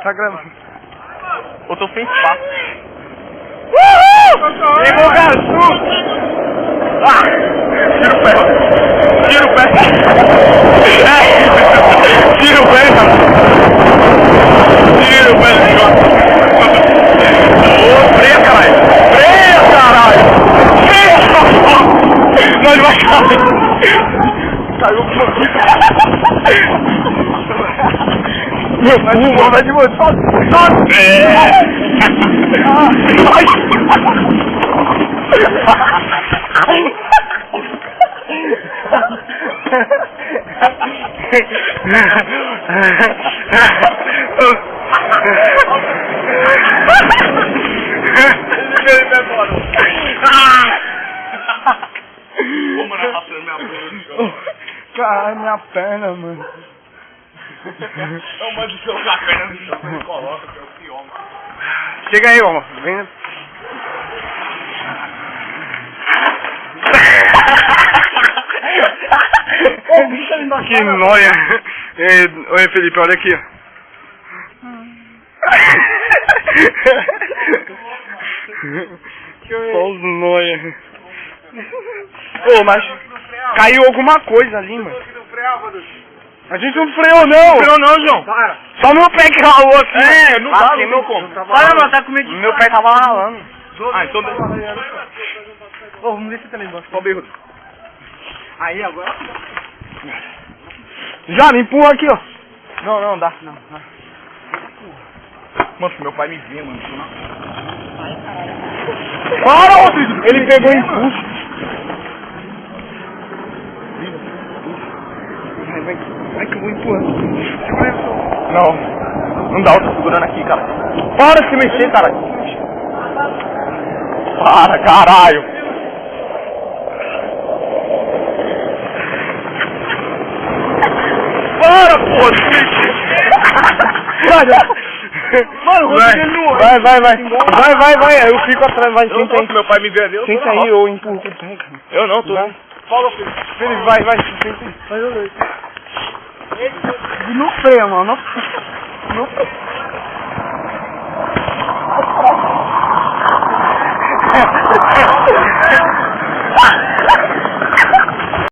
Tá gravando. Eu tô sem espaço. Pegou, Garçu! Ah! Tira o pé! Tira o pé! Tira o pé! Tira o pé do chão! Ô, freia, caralho! Freia, caralho! Freia! Nós vai cair! Caiu com vai de boa, vai de boa! Sobe! Caralho, minha perna, mano. Não manda colocar a perna no chão, você coloca, que é o pior, mano. Chega aí, ó. Vem. Que nóia. Oi, Felipe, olha aqui, ó. Só os nóia. Ô, mas caiu alguma coisa ali, mano. A gente não freou, não. Freou não, João. Para. Só meu pé que ralou aqui. É, não dá, não como. Para, mano, tá comigo. Meu pé tava ralando. Ah, então... Ô, vamos ver se tá lá embaixo. Sobe aí, Rodrigo. Aí, agora... Já, me empurra aqui, ó. Não, dá. Não. Mano, meu pai me vê, mano. Para, Rodrigo. Ele pegou impulso. Vai que eu vou empurrando. Não dá, eu tô segurando aqui, cara. Para de se mexer, cara. Para, caralho. Para, porra, de se mexer. Mano, vai. Vai. Eu fico atrás, vai, senta aí. Meu pai me vê, viu? Senta aí, eu empurro com o pé, cara. Eu não, tô. Vai. Fala, filho. Felipe, vai, senta aí. Vai, não freia, mano. Não freia.